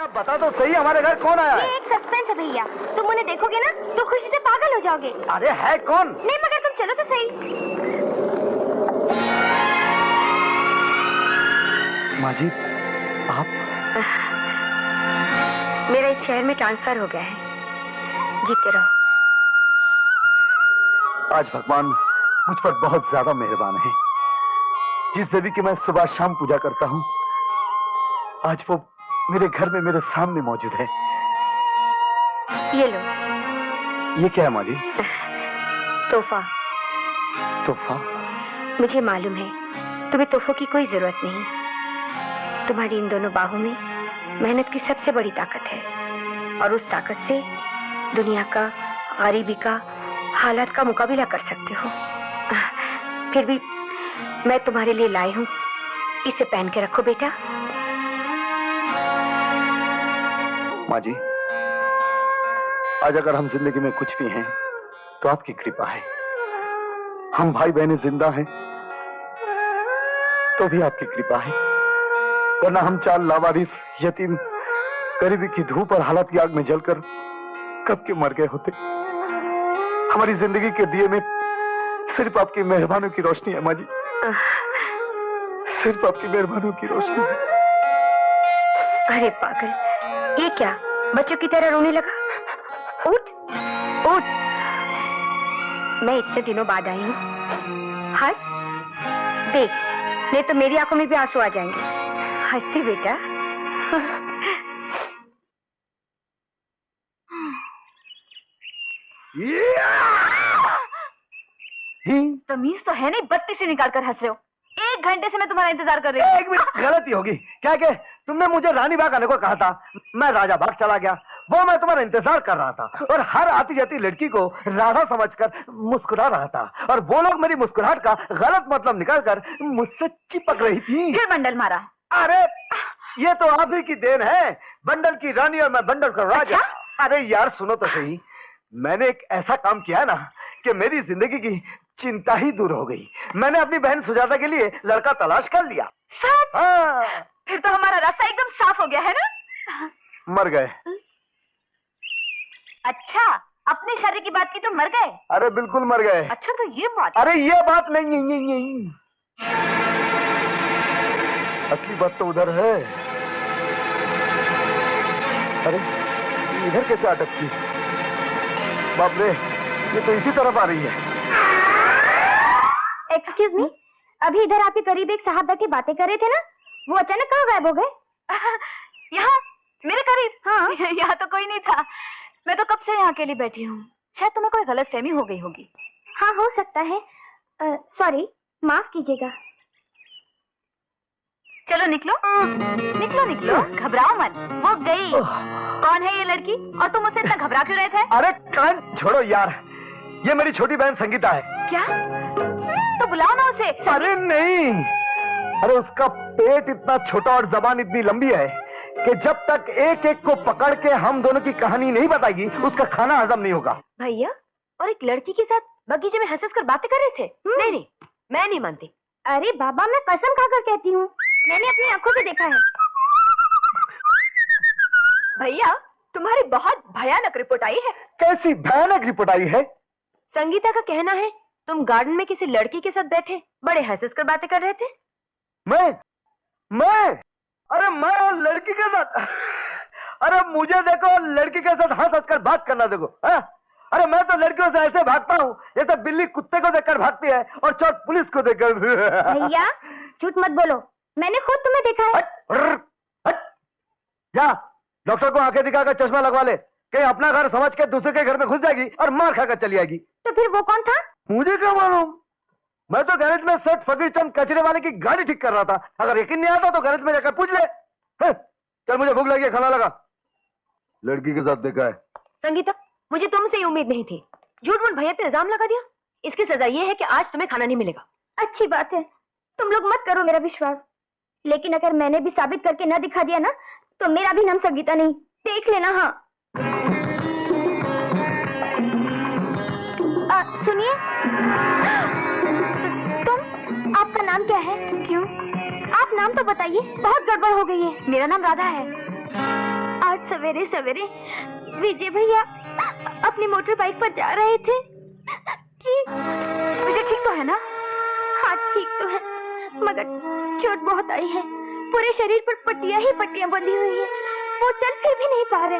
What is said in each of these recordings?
बेटा बता तो सही, हमारे घर कौन आया है? ये एक सस्पेंस है भैया, तुम उन्हें देखोगे ना तो खुशी से पागल हो जाओगे। अरे है कौन? नहीं मगर तुम चलो तो सही। माँ जी, आप? मेरा इस शहर में ट्रांसफर हो गया है, जीते रहो। आज भगवान मुझ पर बहुत ज्यादा मेहरबान है। जिस देवी की मैं सुबह शाम पूजा करता हूँ, आज वो मेरे घर में मेरे सामने मौजूद है। ये लो। ये क्या है माँ जी? तोहफा। तोहफा? मुझे मालूम है तुम्हें तोहफों की कोई जरूरत नहीं। तुम्हारी इन दोनों बाहों में मेहनत की सबसे बड़ी ताकत है, और उस ताकत से दुनिया का, गरीबी का, हालात का मुकाबला कर सकते हो। फिर भी मैं तुम्हारे लिए लाई हूँ, इसे पहन के रखो बेटा। माँ जी, आज अगर हम जिंदगी में कुछ भी हैं तो आपकी कृपा है। हम भाई बहनें जिंदा हैं तो भी आपकी कृपा है, वरना हम चार लावारिस यतीम गरीबी की धूप और हालात की आग में जलकर कब के मर गए होते। हमारी जिंदगी के दिए में सिर्फ आपकी मेहरबानियों की रोशनी है माँ जी, सिर्फ आपकी मेहरबानियों की रोशनी है। अरे पागल, ये क्या बच्चों की तरह रोने लगा? उठ उठ, मैं इतने दिनों बाद आई हूँ। हंस, देख, नहीं तो मेरी आंखों में भी आंसू आ जाएंगे। हंसती बेटा। तमीज तो है नहीं, बत्ती से निकाल कर हंस रहे हो। 1 घंटे से मैं तुम्हारा इंतजार कर रही हूँ। 1 मिनट, गलती होगी क्या? के तुमने मुझे रानी बाग आने को कहा था, मैं राजा बाग चला गया। वो मैं तुम्हारा इंतजार कर रहा था और हर आती जाती लड़की को राधा समझकर मुस्कुरा रहा था, और वो लोग मेरी मुस्कुराहट का गलत मतलब निकालकर मुझसे चिपक रही थी। फिर बंडल मारा। अरे ये तो आप ही की देन है, बंडल की रानी और मैं बंडल का राजा। अच्छा? अरे यार सुनो तो सही, मैंने एक ऐसा काम किया ना कि मेरी जिंदगी की चिंता ही दूर हो गई। मैंने अपनी बहन सुजाता के लिए लड़का तलाश कर लिया। सच? हाँ। फिर तो हमारा रास्ता एकदम साफ हो गया है ना? मर गए। अच्छा, अपनी शादी की बात की तो मर गए? अरे बिल्कुल मर गए। अच्छा तो ये बात। अरे ये बात नहीं। असली बात तो उधर है। अरे इधर कैसे अटकती? बाप रे, ये तो इसी तरफ आ रही है। एक्सक्यूज मी, अभी इधर आपके करीब एक साहब बैठे बातें कर रहे थे ना, वो अचानक कहाँ गायब हो गए? यहाँ मेरे करीब? हाँ। यहाँ तो कोई नहीं था, मैं तो कब से यहाँ अकेली बैठी हूँ। शायद तुम्हें कोई गलतफहमी हो गई होगी। हाँ हो सकता है, सॉरी, माफ कीजिएगा। चलो निकलो निकलो निकलो, घबराओ मत, वो गई। कौन है ये लड़की और तुम उसे इतना घबरा क्यों रहे थे? अरे कान छोड़ो यार, ये मेरी छोटी बहन संगीता है। क्या? तो बुलाओ ना उसे। अरे नहीं, अरे उसका पेट इतना छोटा और जबान इतनी लंबी है कि जब तक एक एक को पकड़ के हम दोनों की कहानी नहीं बताएगी, उसका खाना हजम नहीं होगा। भैया, और एक लड़की के साथ बगीचे में हंस कर बातें कर रहे थे? नहीं, मैं नहीं मानती। अरे बाबा, मैं कसम खाकर कहती हूँ, मैंने अपनी आंखों से देखा है। भैया, तुम्हारी बहुत भयानक रिपोर्ट आई है। कैसी भयानक रिपोर्ट आई है? संगीता का कहना है तुम गार्डन में किसी लड़की के साथ बैठे बड़े हंस कर बातें कर रहे थे। मैं अरे मैं और लड़की के साथ? अरे मुझे देखो, लड़की के साथ हंस कर बात करना देखो। अरे मैं तो लड़कियों से ऐसे भागता हूँ जैसे बिल्ली कुत्ते को देखकर भागती है और चोर पुलिस को देखकर। भैया झूठ मत बोलो, मैंने खुद तुम्हें देखा है। जा डॉक्टर को आंखें दिखाकर चश्मा लगवा ले, कहीं अपना घर समझ के दूसरे के घर में घुस जाएगी और मार खाकर चली आएगी। तो फिर वो कौन था? मुझे क्या मालूम, मैं तो गैरेज में सेठ फकीर चंद कचरे वाले की गाड़ी ठीक कर रहा था। अगर यकीन नहीं आता तो गैरेज में जाकर पूछ ले। चल मुझे भूख लगी है, खाना लगा। लड़की के साथ देखा है। संगीता, मुझे तुमसे ही उम्मीद नहीं थी, झूठ मूठ भैया पे इल्जाम लगा दिया। इसकी सजा ये है कि आज तुम्हें खाना नहीं मिलेगा। अच्छी बात है, तुम लोग मत करो मेरा विश्वास, लेकिन अगर मैंने भी साबित करके न दिखा दिया ना तो मेरा भी नाम संगीता नहीं, देख लेना। हाँ सुनिए, आपका नाम क्या है? क्यों? आप नाम तो बताइए, बहुत गड़बड़ हो गई है। मेरा नाम राधा है। सवेरे सवेरे विजय भैया अपनी मोटर बाइक पर जा रहे थे कि विजय ठीक तो है ना? हाँ ठीक तो है, मगर चोट बहुत आई है। पूरे शरीर पर पट्टियां ही पट्टियां बंधी हुई है। वो चल फिर भी नहीं पा रहे।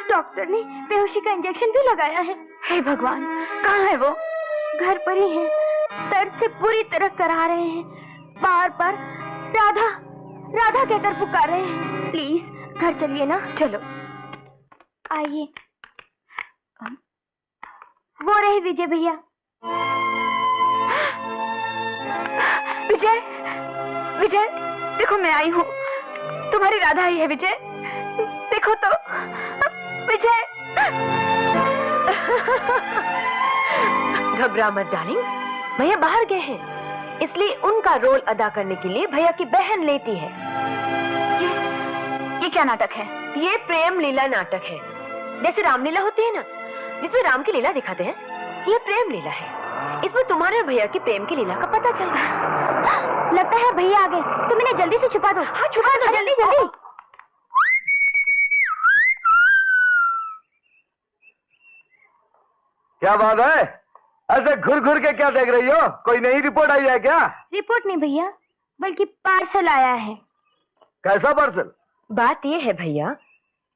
डॉक्टर ने बेहोशी का इंजेक्शन भी लगाया है। हे भगवान, कहाँ है वो? घर पर ही है। दर्द से पूरी तरह करा रहे हैं। बार बार राधा राधा कहकर पुकार रहे हैं। प्लीज घर चलिए ना। चलो आइए। वो रहे विजय भैया। विजय, विजय देखो मैं आई हूँ। तुम्हारी राधा आई है विजय, देखो तो। विजय घबरा मत डार्लिंग, भैया बाहर गए हैं, इसलिए उनका रोल अदा करने के लिए भैया की बहन लेटी है। ये क्या नाटक है? ये प्रेम लीला नाटक है। जैसे रामलीला होती है ना, जिसमें राम की लीला दिखाते हैं, ये प्रेम लीला है। इसमें तुम्हारे और भैया की प्रेम की लीला का पता चल रहा है। लगता है भैया आ गए, तुम इन्हें जल्दी से छुपा दो। हाँ छुपा दो, जल्दी जल्दी। क्या बात है, ऐसे घुर घुर के क्या देख रही हो? कोई नई रिपोर्ट आई है क्या? रिपोर्ट नहीं भैया, बल्कि पार्सल आया है। कैसा पार्सल? बात यह है भैया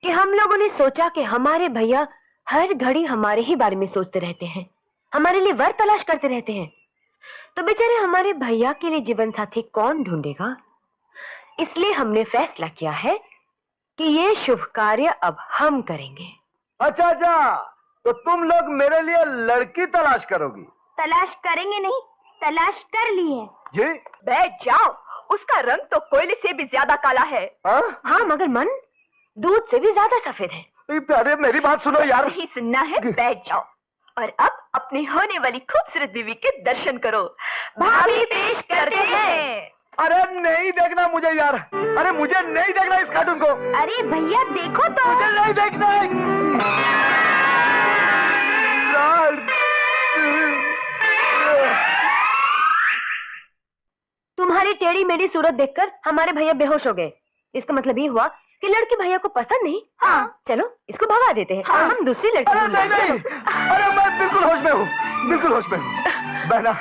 कि हम लोगों ने सोचा कि हमारे भैया हर घड़ी हमारे ही बारे में सोचते रहते हैं, हमारे लिए वर तलाश करते रहते हैं। तो बेचारे हमारे भैया के लिए जीवन साथी कौन ढूंढेगा? इसलिए हमने फैसला किया है कि ये शुभ कार्य अब हम करेंगे। अच्छा अच्छा, तो तुम लोग मेरे लिए लड़की तलाश करोगी? तलाश करेंगे नहीं, तलाश कर ली है। जी? बैठ जाओ, उसका रंग तो कोयले से भी ज्यादा काला है। हाँ मगर मन दूध से भी ज्यादा सफेद है। अरे मेरी बात सुनो यार। नहीं सुनना है, बैठ जाओ और अब अपनी होने वाली खूबसूरत बीवी के दर्शन करो। भाभी पेश करते हैं। अरे नहीं देखना मुझे यार, अरे मुझे नहीं देखना इस कार्टून को। अरे भैया देखो तो। मुझे नहीं देखना है। तुम्हारी टेढ़ी मेढ़ी सूरत देखकर हमारे भैया बेहोश हो गए। इसका मतलब ये हुआ कि लड़की भैया को पसंद नहीं। हाँ चलो इसको भगा देते हैं। हाँ। हम दूसरी लड़की। अरे नहीं नहीं, अरे मैं बिल्कुल होश में हूँ, बिल्कुल होश में हूँ। बहना,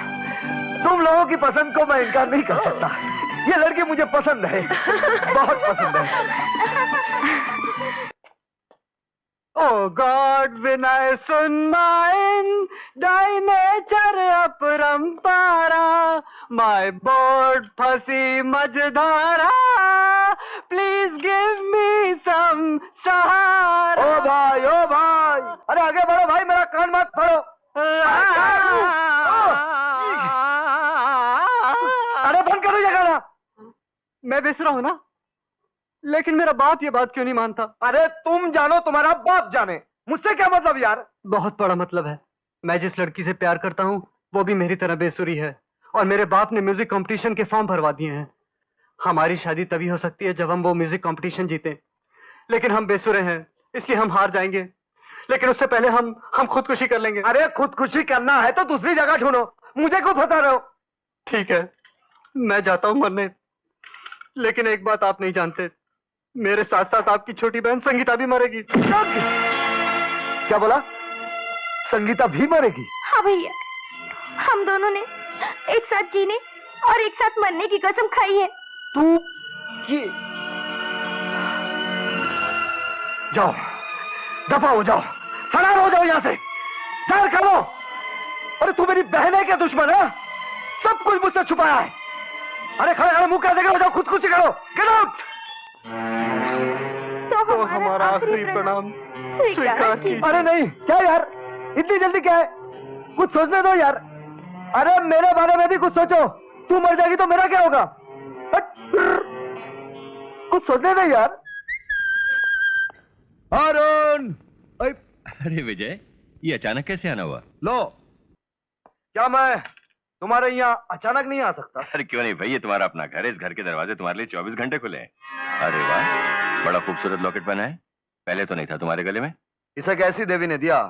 तुम लोगों की पसंद को मैं इनकार नहीं कर सकता। ये लड़की मुझे पसंद है, बहुत पसंद है। Oh God, Vinay Sunmain, thy nature अपरंपारा, my board फंसी मझधारा, please give me some सहारा। ओ भाई, अरे आगे बढ़ो भाई, मेरा कान मत फाड़ो। अरे बंद करो ये गाना। मैं बिसरा हूँ ना, लेकिन मेरा बाप ये बात क्यों नहीं मानता? अरे तुम जानो, तुम्हारा बाप जाने, मुझसे क्या मतलब यार? बहुत बड़ा मतलब है। मैं जिस लड़की से प्यार करता हूँ वो भी मेरी तरह बेसुरी है, और मेरे बाप ने म्यूजिक कंपटीशन के फॉर्म भरवा दिए हैं। हमारी शादी तभी हो सकती है जब हम वो म्यूजिक कंपटीशन जीते, लेकिन हम बेसुरे हैं इसलिए हम हार जाएंगे। लेकिन उससे पहले हम खुदकुशी कर लेंगे। अरे खुदकुशी करना है तो दूसरी जगह ढूंढो, मुझे क्यों फंसा रहे हो? ठीक है, मैं जाता हूँ मरने, लेकिन एक बात आप नहीं जानते, मेरे साथ साथ आपकी छोटी बहन संगीता भी मरेगी। क्या बोला? संगीता भी मरेगी? हाँ भैया, हम दोनों ने एक साथ जीने और एक साथ मरने की कसम खाई है। तू ये जाओ, दफा हो जाओ, फरार हो जाओ यहाँ से, जाहिर करो। अरे तू मेरी बहन है क्या दुश्मन है? सब कुछ मुझसे छुपाया है। अरे खड़े खड़े मुंह कैसे करो, जाओ खुदकुशी करो। Get out. तो हमारा आखिरी प्रणाम स्वीकार कीजिए। अरे नहीं, क्या यार इतनी जल्दी क्या है? कुछ सोचने दो यार। अरे मेरे बारे में भी कुछ सोचो, तू मर जाएगी तो मेरा क्या होगा? कुछ सोचने दो यार। अरुण! अरे विजय, ये अचानक कैसे आना हुआ? लो, क्या मैं तुम्हारे यहाँ अचानक नहीं आ सकता? अरे क्यों नहीं भाई, ये तुम्हारा अपना घर है, इस घर के दरवाजे तुम्हारे लिए 24 घंटे खुले हैं। अरे वाह, बड़ा खूबसूरत लॉकेट पहना है, पहले तो नहीं था तुम्हारे गले में। इसे एक ऐसी देवी ने दिया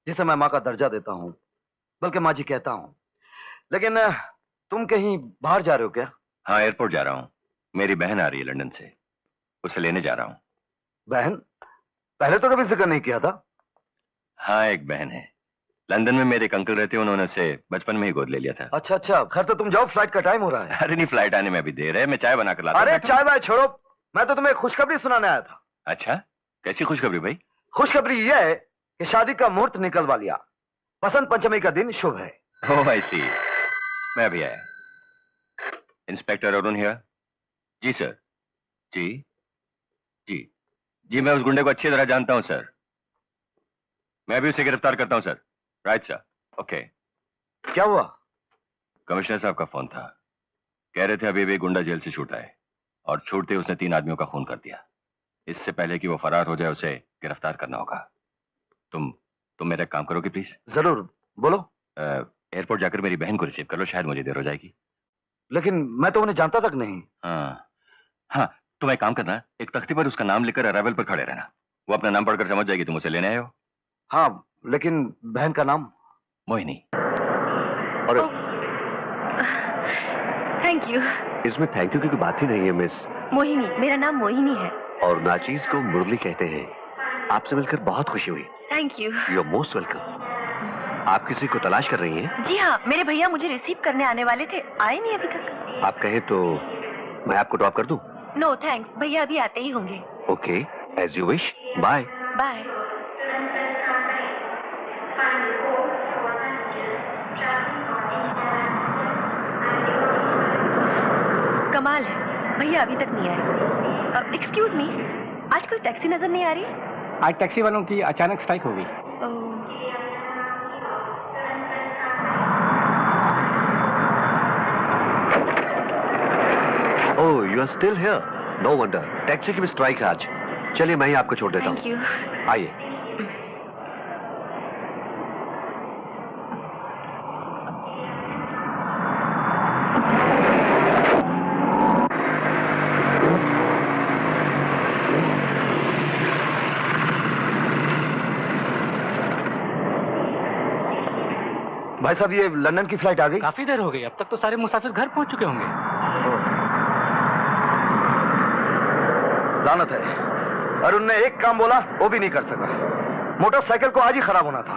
जिसे मैं माँ का दर्जा देता हूँ, बल्कि माँ जी कहता हूँ। लेकिन तुम कहीं बाहर जा रहे हो क्या? हाँ, एयरपोर्ट जा रहा हूँ, मेरी बहन आ रही है लंदन से, उसे लेने जा रहा हूँ। बहन? पहले तो कभी जिक्र नहीं किया था। हाँ, एक बहन है, लंदन में मेरे एक अंकल रहते हैं, उन्होंने उसे बचपन में ही गोद ले लिया था। अच्छा अच्छा, खैर तो तुम जाओ, फ्लाइट का टाइम हो रहा है। अरे नहीं, फ्लाइट आने में अभी देर है, मैं चाय बना कर लाता हूं। अरे चाय वाय छोड़ो, मैं तो तुम्हें खुशखबरी सुनाने आया था। अच्छा, कैसी खुशखबरी भाई? खुशखबरी यह है कि शादी का मुहूर्त निकलवा लिया। बसंत पंचमी का दिन शुभ है। ओह आई सी, मैं अभी आया। Inspector Arun here. जी सर। जी जी जी, मैं उस गुंडे को अच्छी तरह जानता हूं सर। मैं भी उसे गिरफ्तार करता हूं सर। Right sir, okay. क्या हुआ? कमिश्नर साहब का फोन था, कह रहे थे अभी भी गुंडा जेल से छूटा है और छूटते ही उसने 3 आदमियों का खून कर दिया। इससे पहले कि वो फरार हो जाए उसे गिरफ्तार करना होगा। तुम मेरा एक काम करोगे प्लीज? जरूर, बोलो। एयरपोर्ट जाकर मेरी बहन को रिसीव कर लो, शायद मुझे देर हो जाएगी। लेकिन मैं तो उन्हें जानता तक नहीं। हाँ हाँ, तुम एक काम करना, एक तख्ती पर उसका नाम लिखकर अराइवल पर खड़े रहना। वो अपना नाम पढ़कर समझ जाएगी तुम उसे लेने आए हो। हाँ, लेकिन बहन का नाम? मोहिनी। और थैंक यू। इसमें थैंक यू की कोई बात ही नहीं है मिस। मोहिनी, मेरा नाम मोहिनी है। और नाचीज को मुरली कहते हैं। आपसे मिलकर बहुत खुशी हुई। Thank you. You are most welcome. आप किसी को तलाश कर रही हैं? जी हाँ, मेरे भैया मुझे रिसीव करने आने वाले थे, आए नहीं अभी तक। आप कहें तो मैं आपको ड्रॉप कर दूं? नो थैंक्स, भैया अभी आते ही होंगे। Okay, as you wish. Bye. Bye. कमाल है, भैया अभी तक नहीं आए। एक्सक्यूज मी, आज कोई टैक्सी नजर नहीं आ रही? आज टैक्सी वालों की अचानक स्ट्राइक हो गई। Oh, you are still here. No wonder, taxi की भी स्ट्राइक है आज। चलिए मैं ही आपको छोड़ देता थैंक यू। हूँ। आइए। भाई साहब, ये लंदन की फ्लाइट आ गई? काफी देर हो गई, अब तक तो सारे मुसाफिर घर पहुंच चुके होंगे। लानत है, अरुण ने एक काम बोला वो भी नहीं कर सका। मोटरसाइकिल को आज ही खराब होना था।